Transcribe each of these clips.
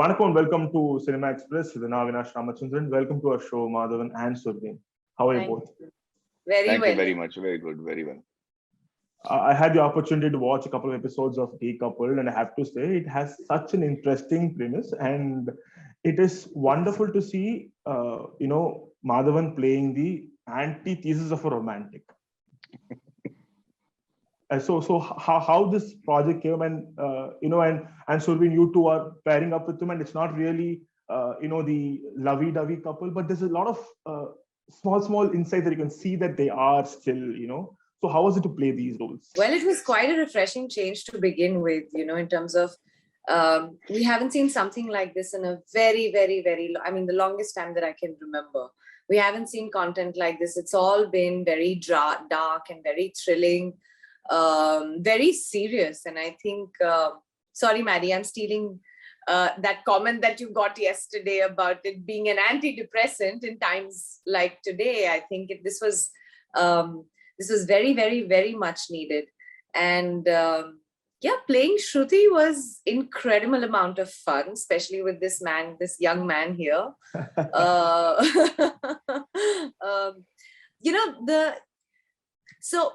Vanakkam and welcome to Cinema Express with Avinash Ramachandran. Welcome to our show, Madhavan and Surveen. How are you both? Thank you very much. Very good. Very well. I had the opportunity to watch a couple of episodes of Decoupled, and I have to say it has such an interesting premise, and it is wonderful to see, Madhavan playing the antithesis of a romantic. So how this project came, and and Surveen, you two are pairing up with him, and it's not really the lovey-dovey couple, but there's a lot of small insight that you can see that they are still. So how was it to play these roles? Well, it was quite a refreshing change to begin with, in terms of we haven't seen something like this in a very, very, the longest time that I can remember. We haven't seen content like this. It's all been very dark and very thrilling, very serious. And I think, sorry, Maddie, I'm stealing that comment that you got yesterday about it being an antidepressant in times like today. I think this was very, very, very much needed. And playing Shruti was incredible amount of fun, especially with this young man here. So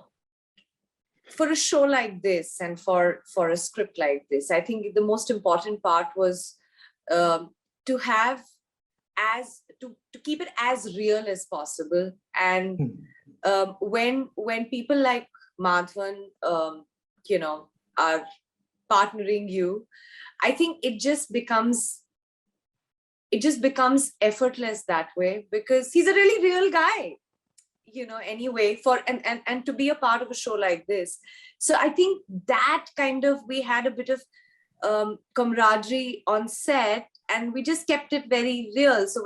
for a show like this and for a script like this, I think the most important part was to keep it as real as possible. And when people like Madhavan, are partnering you, I think it just becomes effortless that way, because he's a really real guy, anyway, and to be a part of a show like this. So I think that we had a bit of camaraderie on set, and we just kept it very real. So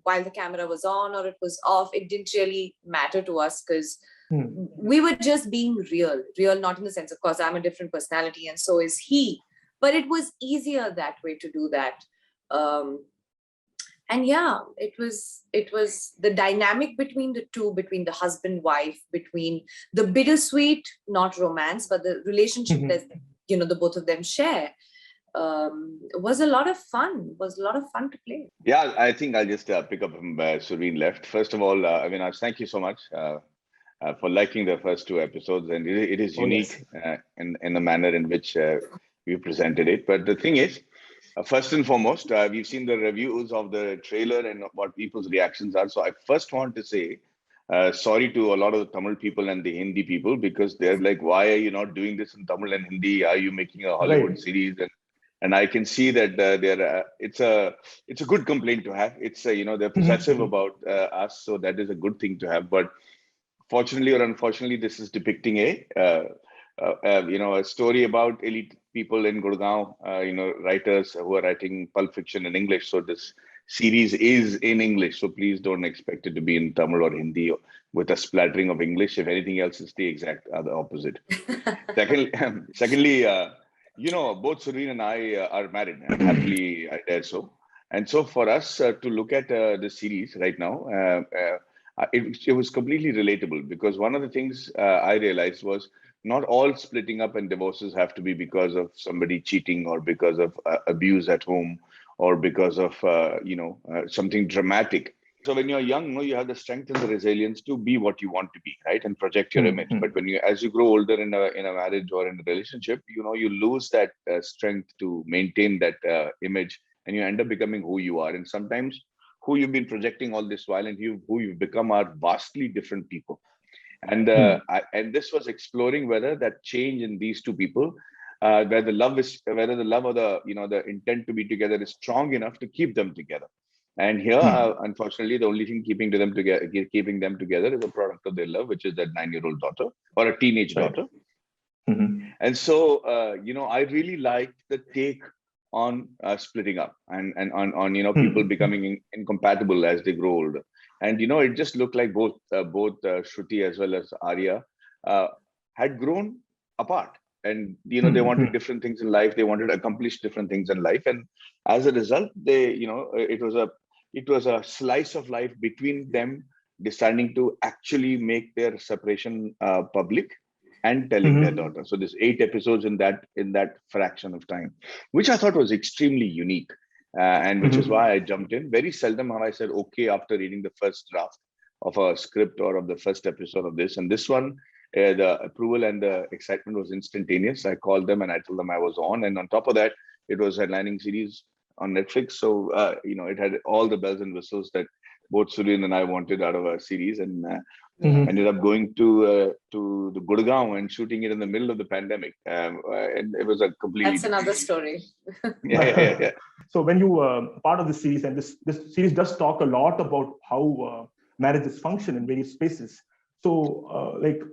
while the camera was on or it was off, it didn't really matter to us, because we were just being real, not in the sense, of course, I'm a different personality and so is he, but it was easier that way to do that. And yeah, it was the dynamic between the two, between the husband, wife, between the bittersweet, not romance, but the relationship that, the both of them share. Was a lot of fun. To play. Yeah, I think I'll just pick up from Surveen left. First of all, Avinash, thank you so much for liking the first two episodes, and it is unique in the manner in which we presented it. But the thing is, first and foremost, we've seen the reviews of the trailer and what people's reactions are. So I first want to say sorry to a lot of the Tamil people and the Hindi people, because they're like, why are you not doing this in Tamil and Hindi? Are you making a Hollywood series? And I can see that it's a good complaint to have. It's they're possessive about us, so that is a good thing to have. But fortunately or unfortunately, this is depicting a story about elite people in Gurgaon, writers who are writing pulp fiction in English. So this series is in English. So please don't expect it to be in Tamil or Hindi with a splattering of English. If anything else, it's the exact other opposite. Secondly, both Surveen and I are married, and happily I dare so. And so for us to look at the series right now, it was completely relatable, because one of the things I realized was not all splitting up and divorces have to be because of somebody cheating or because of abuse at home or because of, something dramatic. So when you're young, you have the strength and the resilience to be what you want to be, right? And project your image. But as you grow older in a marriage or in a relationship, you lose that strength to maintain that image, and you end up becoming who you are. And sometimes who you've been projecting all this while and who you've become are vastly different people. And and this was exploring whether that change in these two people, whether the love or the intent to be together is strong enough to keep them together. And here, unfortunately, the only thing keeping them together is a product of their love, which is that 9-year-old daughter or a teenage daughter. And so, I really liked the take on splitting up and on people becoming incompatible as they grow older. And it just looked like both Shruti as well as Arya had grown apart, and they wanted different things in life. They wanted to accomplish different things in life, and as a result, it was a slice of life between them deciding to actually make their separation public and telling their daughter. So there's 8 episodes in that fraction of time, which I thought was extremely unique. and which is why I jumped in. Very seldom have I said okay after reading the first draft of a script or of the first episode of this. And this one, the approval and the excitement was instantaneous. I called them and I told them I was on. And on top of that, it was a headlining series on Netflix. So, it had all the bells and whistles that both Suryan and I wanted out of a series. And ended up going to the Gurgaon and shooting it in the middle of the pandemic. And it was a completely That's another story. yeah. So when you part of the series, and this series does talk a lot about how marriages function in various spaces. So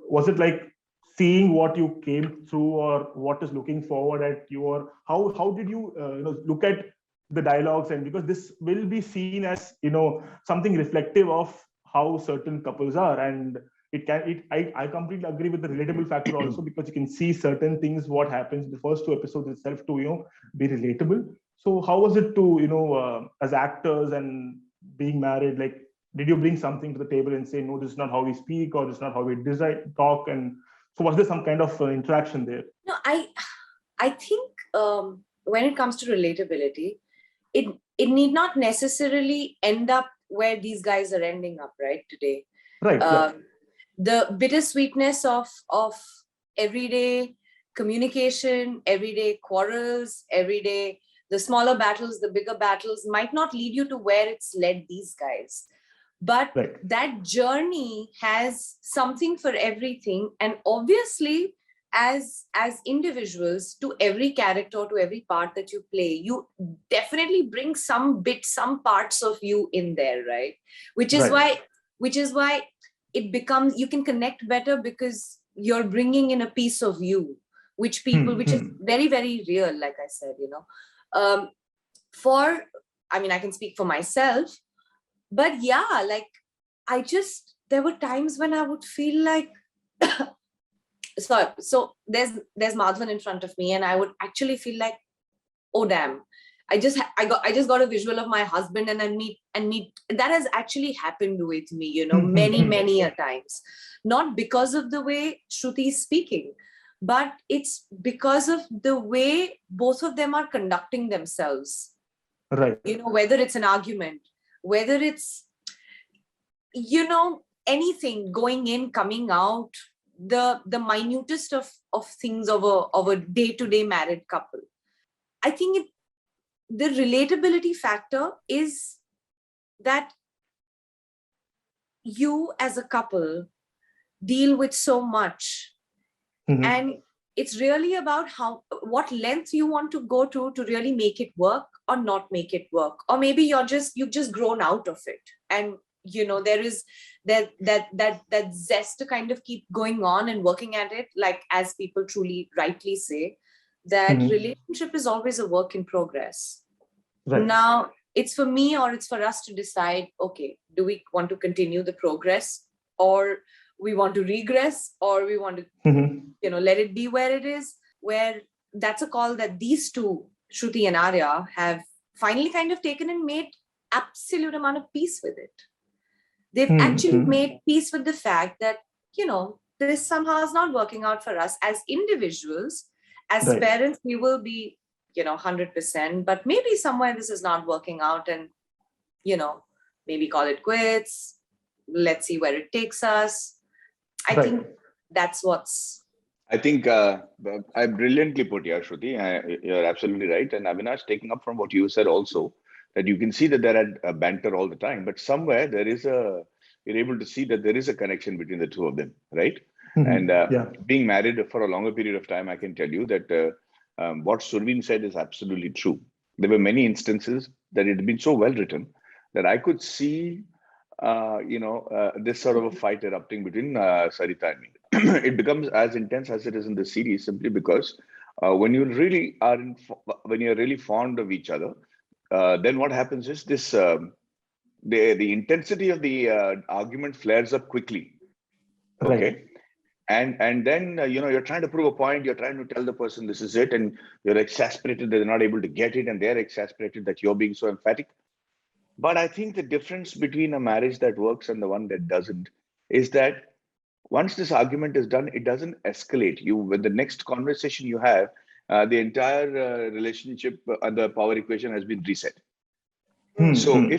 was it like seeing what you came through, or what is looking forward at you, or how did you look at the dialogues? And because this will be seen as something reflective of how certain couples are, and I completely agree with the relatable factor also, because you can see certain things what happens in the first 2 episodes itself to be relatable. So how was it to as actors and being married, like did you bring something to the table and say, no, this is not how we speak, or this is not how we talk? And so was there some kind of interaction there? No, I think when it comes to relatability, it need not necessarily end up where these guys are ending up right today. Right. The bittersweetness of everyday communication, everyday quarrels, everyday, the smaller battles, the bigger battles might not lead you to where it's led these guys. But that journey has something for everything. And obviously, as individuals, to every character, to every part that you play, you definitely bring some parts of you in there, right? Which is why it becomes, you can connect better because you're bringing in a piece of you, which is very, very real, like I said, I can speak for myself, but yeah, like there were times when I would feel like, so there's Madhavan in front of me, and I would actually feel like, oh damn, I just got a visual of my husband, and meet that has actually happened with me, many a times, not because of the way Shruti is speaking, but it's because of the way both of them are conducting themselves. Right. Whether it's an argument, whether it's, anything going in, coming out, the minutest of things of a day-to-day married couple. I think the relatability factor is that you as a couple deal with so much, and it's really about what length you want to go to really make it work or not make it work. Or maybe you've just grown out of it, and there is that zest to kind of keep going on and working at it, like as people truly rightly say, that relationship is always a work in progress. Right. Now it's for me or it's for us to decide, okay, do we want to continue the progress, or we want to regress, or we want to let it be where it is, where that's a call that these two, Shruti and Arya, have finally kind of taken and made absolute amount of peace with it. They've actually made peace with the fact that, this somehow is not working out for us as individuals. As parents, we will be, 100%, but maybe somewhere this is not working out, and, maybe call it quits. Let's see where it takes us. I think that's what's... I think I brilliantly put here, Shruti. You're absolutely right. And Avinash, taking up from what you said also, that you can see that there are a banter all the time, but somewhere you're able to see that there is a connection between the two of them, right? And being married for a longer period of time, I can tell you that what Surveen said is absolutely true. There were many instances that it had been so well written that I could see, this sort of a fight erupting between Sarita and me. It becomes as intense as it is in the series simply because when you really when you're really fond of each other, then what happens is this: the intensity of the argument flares up quickly. Okay, and then you're trying to prove a point. You're trying to tell the person this is it, and you're exasperated that they're not able to get it, and they're exasperated that you're being so emphatic. But I think the difference between a marriage that works and the one that doesn't is that once this argument is done, it doesn't escalate. With the next conversation you have, the entire relationship and the power equation has been reset. So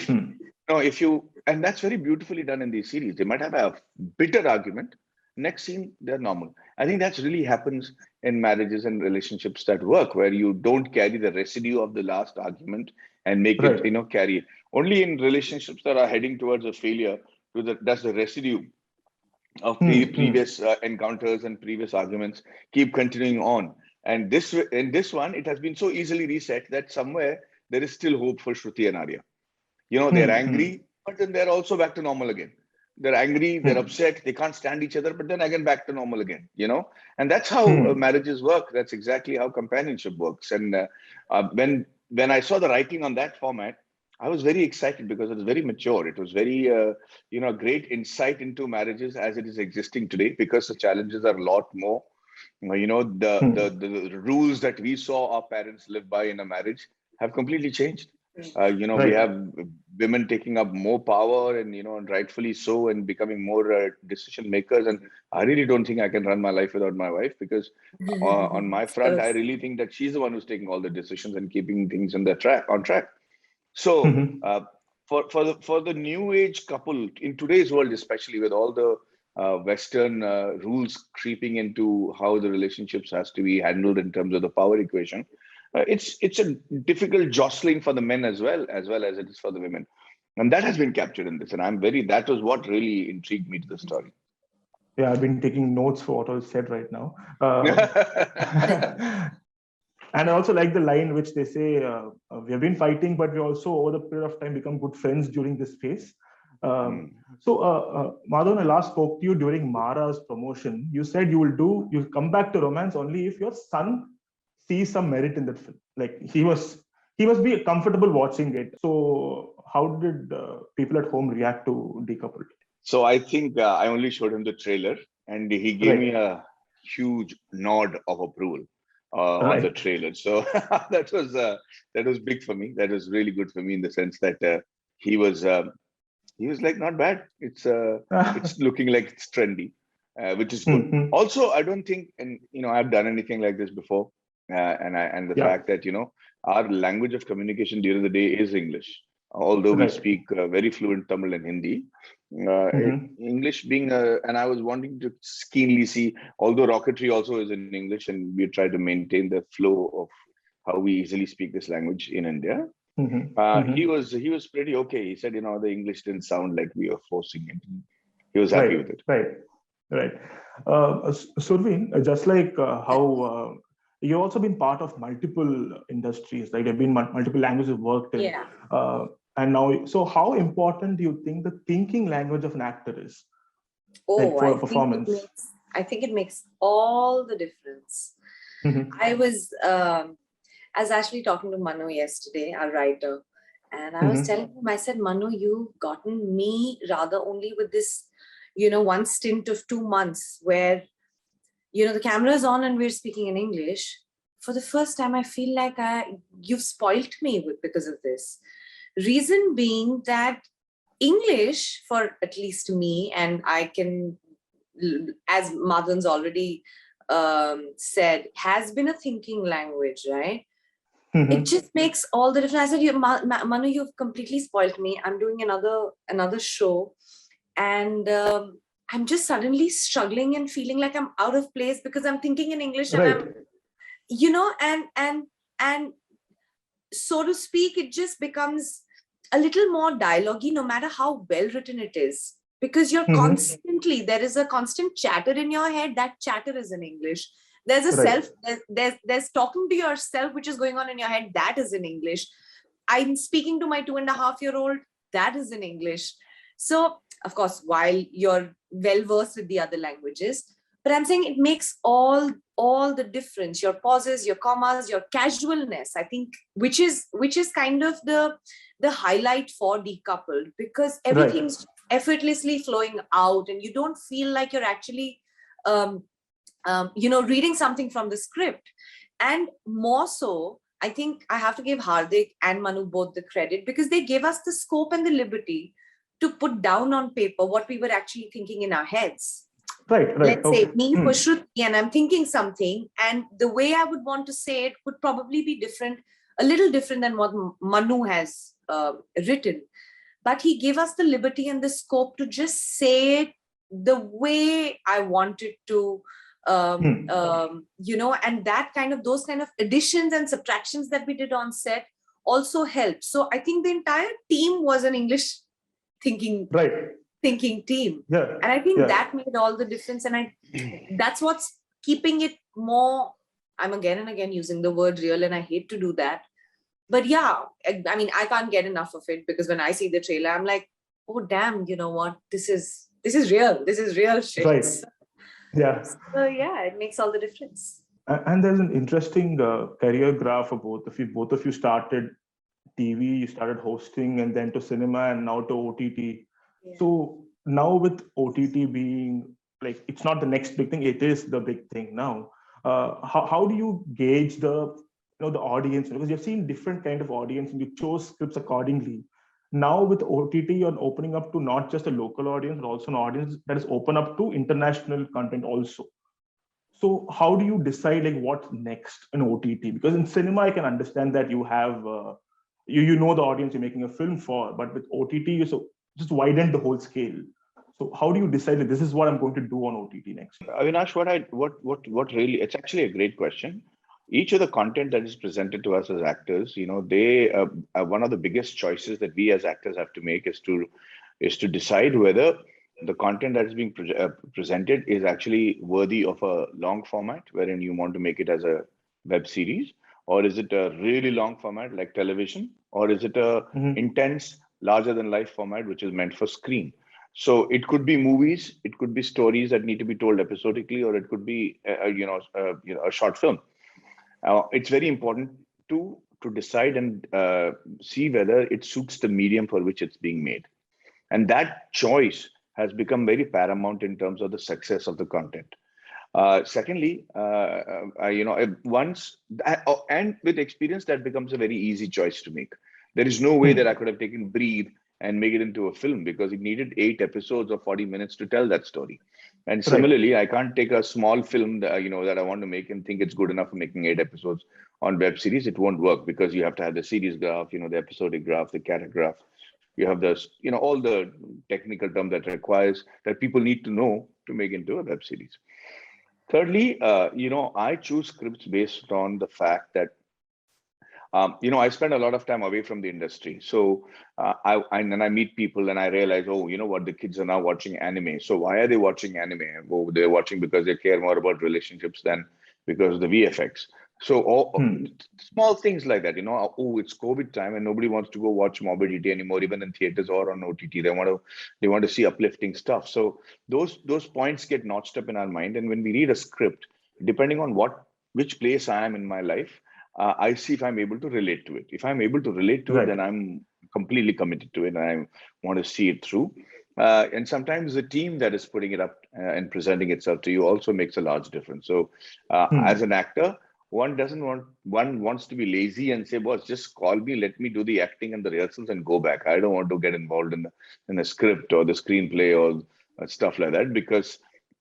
if you, and that's very beautifully done in these series. They might have a bitter argument. Next scene, they're normal. I think that's really happens in marriages and relationships that work, where you don't carry the residue of the last argument and make it, carry. Only in relationships that are heading towards a failure, does the residue of previous encounters and previous arguments keep continuing on. And in this one, it has been so easily reset that somewhere there is still hope for Shruti and Arya. They're angry, but then they're also back to normal again. They're angry, they're upset, they can't stand each other, but then again back to normal again, And that's how marriages work. That's exactly how companionship works. And when I saw the writing on that format, I was very excited because it was very mature. It was very, great insight into marriages as it is existing today, because the challenges are a lot more. The rules that we saw our parents live by in a marriage have completely changed. We have women taking up more power and rightfully so, and becoming more decision makers. And I really don't think I can run my life without my wife, because on my front, I really think that she's the one who's taking all the decisions and keeping things on track. So for the new age couple in today's world, especially with all the Western rules creeping into how the relationships has to be handled in terms of the power equation, it's a difficult jostling for the men as well as it is for the women, and that has been captured in this. And that was what really intrigued me to the story. Yeah, I've been taking notes for what was said right now. And I also like the line which they say, we have been fighting, but we also over the period of time become good friends during this phase. So Madhav, I last spoke to you during Mara's promotion. You said you'll come back to romance only if your son sees some merit in that film. Like he must be comfortable watching it. So how did people at home react to Decoupled? So I think I only showed him the trailer, and he gave me a huge nod of approval on the trailer. So that was big for me. That was really good for me in the sense that he was like, not bad. It's looking like it's trendy, which is good. Also, I don't think, and I've done anything like this before. And the fact that our language of communication during the day is English, although we speak very fluent Tamil and Hindi. English being and I was wanting to keenly see, although rocketry also is in English, and we try to maintain the flow of how we easily speak this language in India. He was pretty okay. He said, the English didn't sound like we were forcing it. He was happy with it. Right. Surveen, just like how you've also been part of multiple industries, like there have been multiple languages you've worked in. And now, so how important do you think the thinking language of an actor is for performance? I think it makes all the difference. I was actually talking to Manu yesterday, our writer, and I was telling him, I said, Manu, you've gotten me rather only with this, one stint of 2 months where the camera is on and we're speaking in English. For the first time, I feel like you've spoilt me because of this. Reason being that English, for at least me, and I can, as Madan's already said, has been a thinking language, right? It just makes all the difference. I said, Manu, you've completely spoiled me. I'm doing another show, and I'm just suddenly struggling and feeling like I'm out of place because I'm thinking in English, and I'm, and so to speak, it just becomes a little more dialogue-y, no matter how well written it is, because you're constantly, there is a constant chatter in your head. That chatter is in English. There's a there's talking to yourself, which is going on in your head. That is in English. I'm speaking to my 2.5-year-old. That is in English. So, of course, while you're well versed with the other languages, but I'm saying it makes all the difference. Your pauses, your commas, your casualness, I think, which is kind of the highlight for Decoupled, because everything's effortlessly flowing out, and you don't feel like you're actually reading something from the script. And more so, I think I have to give Hardik and Manu both the credit, because they gave us the scope and the liberty to put down on paper what we were actually thinking in our heads. Let's say me for Shruti, and I'm thinking something, and the way I would want to say it would probably be different, a little different than what Manu has written, but he gave us the liberty and the scope to just say it the way I wanted to, and that kind of, those kind of additions and subtractions that we did on set also helped. So I think the entire team was an English thinking team. Yeah. And I think that made all the difference. And that's what's keeping it more, I'm again and again using the word real, and I hate to do that. But yeah, I mean, I can't get enough of it, because when I see the trailer, I'm like, oh, damn, you know what? This is real. This is real shit. Right. Yeah. So yeah, it makes all the difference. And there's an interesting career graph for both of you. Both of you started TV, you started hosting, and then to cinema, and now to OTT. Yeah. So now with OTT being like, it's not the next big thing, it is the big thing now. How do you gauge the audience? Because you've seen different kind of audience and you chose scripts accordingly. Now with OTT, you're opening up to not just a local audience, but also an audience that is open up to international content also. So how do you decide like what's next in OTT? Because in cinema, I can understand that you have, you know the audience you're making a film for, but with OTT, you just widen the whole scale. So how do you decide that this is what I'm going to do on OTT next? Avinash, what really, it's actually a great question. Each of the content that is presented to us as actors, they one of the biggest choices that we as actors have to make is to decide whether the content that is being presented is actually worthy of a long format, wherein you want to make it as a web series, or is it a really long format like television, or is it a intense, larger than life format which is meant for screen. So it could be movies, it could be stories that need to be told episodically, or it could be a short film. It's very important to decide and see whether it suits the medium for which it's being made. And that choice has become very paramount in terms of the success of the content. Secondly, once and with experience, that becomes a very easy choice to make. There is no way that I could have taken Breathe and make it into a film, because it needed 8 episodes of 40 minutes to tell that story. And similarly, I can't take a small film that, that I want to make and think it's good enough for making 8 episodes on web series. It won't work, because you have to have the series graph, the episodic graph, the character graph. You have this, all the technical term that requires that people need to know to make into a web series. Thirdly, I choose scripts based on the fact that I spend a lot of time away from the industry. So I meet people and I realize, what, the kids are now watching anime. So why are they watching anime? Oh, they're watching because they care more about relationships than because of the VFX. So small things like that, it's COVID time and nobody wants to go watch Morbidity anymore, even in theaters or on OTT. They want to see uplifting stuff. So those points get notched up in our mind. And when we read a script, depending on which place I am in my life, I see if I'm able to relate to it. If I'm able to relate to it, then I'm completely committed to it and I want to see it through. And sometimes the team that is putting it up and presenting itself to you also makes a large difference. So as an actor, one wants to be lazy and say, boss, just call me, let me do the acting and the rehearsals and go back. I don't want to get involved in the script or the screenplay or stuff like that, because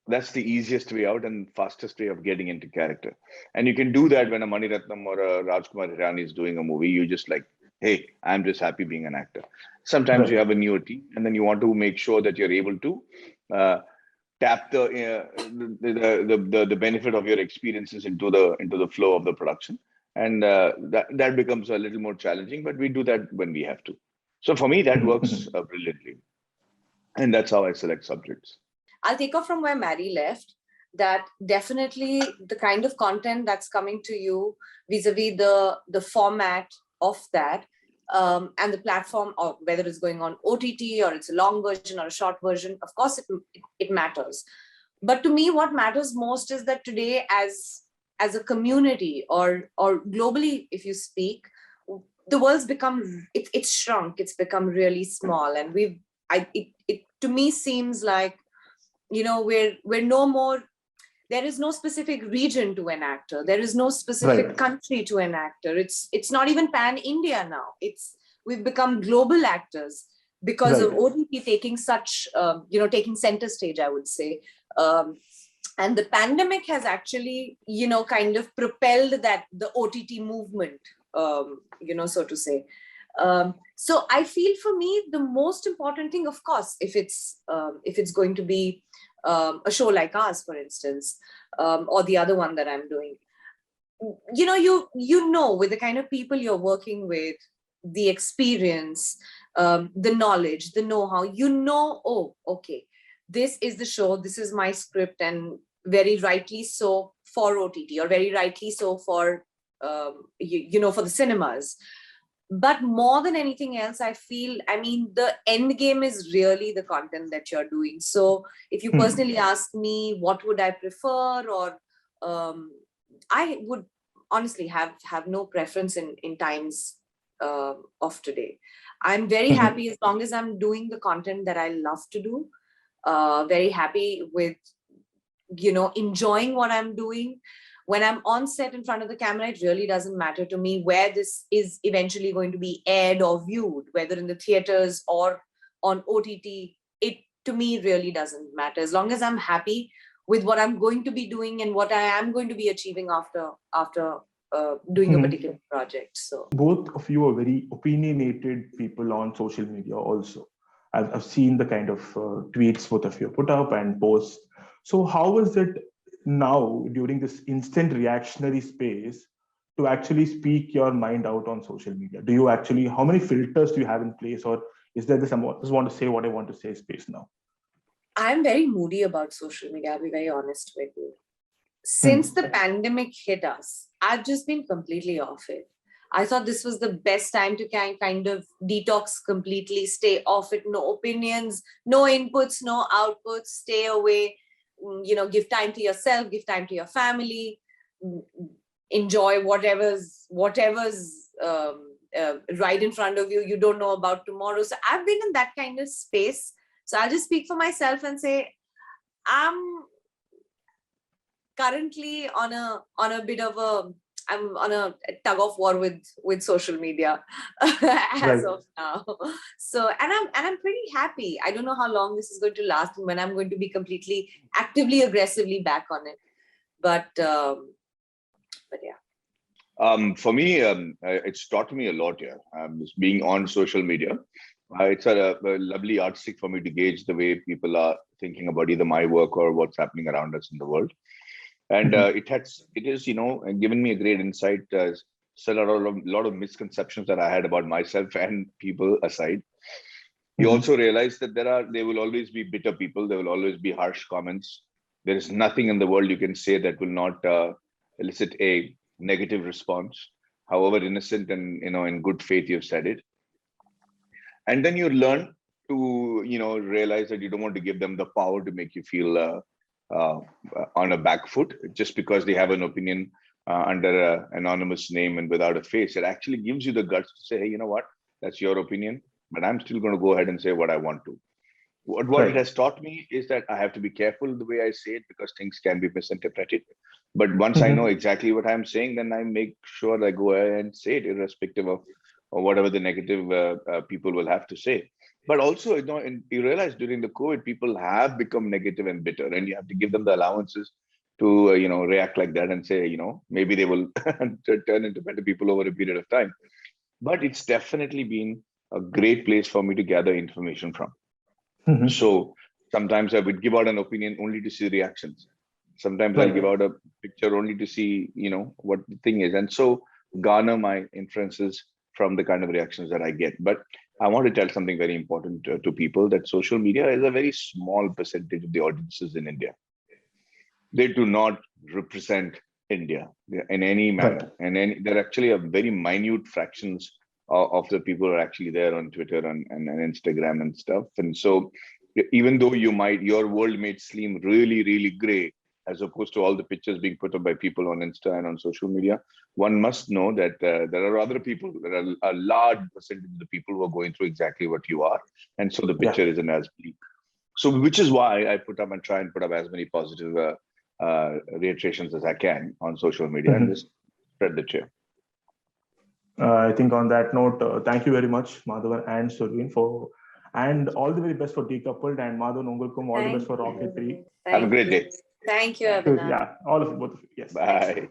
that's the easiest way out and fastest way of getting into character. And you can do that when a Mani Ratnam or a Rajkumar Hirani is doing a movie. You just like, hey, I'm just happy being an actor. Sometimes you have a newer team and then you want to make sure that you're able to tap the benefit of your experiences into the flow of the production. And that becomes a little more challenging, but we do that when we have to. So for me, that works brilliantly. And that's how I select subjects. I'll take off from where Maddie left, that definitely the kind of content that's coming to you vis-a-vis the format of that and the platform, or whether it's going on OTT or it's a long version or a short version, of course it matters. But to me, what matters most is that today as a community or globally, if you speak, the world's become, it's shrunk, it's become really small. And it to me seems like, we're no more, there is no specific region to an actor. There is no specific country to an actor. It's not even pan-India now. We've become global actors because of OTT taking such, taking center stage, I would say. And the pandemic has actually, kind of propelled the OTT movement, so to say. So I feel for me, the most important thing, of course, if it's going to be a show like ours, for instance, or the other one that I'm doing, you know, with the kind of people you're working with, the experience, the knowledge, the know-how, oh, okay, this is the show, this is my script, and very rightly so for OTT, or very rightly so for for the cinemas. But more than anything else, I feel, I mean, the end game is really the content that you're doing. So if you personally ask me, what would I prefer, or I would honestly have no preference in times of today. I'm very happy as long as I'm doing the content that I love to do. Very happy with, enjoying what I'm doing. When I'm on set in front of the camera, it really doesn't matter to me where this is eventually going to be aired or viewed, whether in the theaters or on OTT. It, to me, really doesn't matter. As long as I'm happy with what I'm going to be doing and what I am going to be achieving after doing a particular project. So both of you are very opinionated people on social media also. I've seen the kind of tweets both of you put up and posts. So how is it now during this instant reactionary space to actually speak your mind out on social media? Do you actually, how many filters do you have in place, or is there this, I just want to say what I want to say space now? I'm very moody about social media, I'll be very honest with you. Since the pandemic hit us, I've just been completely off it. I thought this was the best time to kind of detox completely, stay off it, no opinions, no inputs, no outputs, stay away, give time to yourself, give time to your family, enjoy whatever's right in front of you. You don't know about tomorrow. So I've been in that kind of space. So I'll just speak for myself and say, I'm currently on a bit of I'm on a tug of war with social media as of now. So, and I'm pretty happy. I don't know how long this is going to last and when I'm going to be completely actively, aggressively back on it. But yeah. For me, it's taught me a lot here. Being on social media, it's a lovely yardstick for me to gauge the way people are thinking about either my work or what's happening around us in the world. And it is, given me a great insight. Still a lot of misconceptions that I had about myself and people aside. You also realize that there will always be bitter people. There will always be harsh comments. There is nothing in the world you can say that will not elicit a negative response, however innocent and in good faith you've said it. And then you learn to realize that you don't want to give them the power to make you feel on a back foot just because they have an opinion under an anonymous name and without a face. It actually gives you the guts to say, hey, you know what, that's your opinion, but I'm still going to go ahead and say what I want to. What it has taught me is that I have to be careful the way I say it because things can be misinterpreted. But once I know exactly what I'm saying, then I make sure I go ahead and say it irrespective of whatever the negative people will have to say. But also, you realize during the COVID, people have become negative and bitter, and you have to give them the allowances to, react like that and say, maybe they will turn into better people over a period of time. But it's definitely been a great place for me to gather information from. So sometimes I would give out an opinion only to see reactions. Sometimes I'll give out a picture only to see, what the thing is. And so garner my inferences from the kind of reactions that I get. But I want to tell something very important to people, that social media is a very small percentage of the audiences in India. They do not represent India in any manner. And they're actually a very minute fractions of the people who are actually there on Twitter and Instagram and stuff. And so even though your world may seem really, really gray, as opposed to all the pictures being put up by people on Insta and on social media, one must know that there are other people, there are a large percentage of the people who are going through exactly what you are. And so the picture isn't as bleak. So which is why I try and put up as many positive reiterations as I can on social media and just spread the cheer. I think on that note, thank you very much, Madhavan and Surveen, and all the very best for Decoupled, and Madhavan Ongulkum, all the best for Rocketry. Have a great day. Thank you, Abhinav. Yeah, all of you, both of you. Yes. Bye.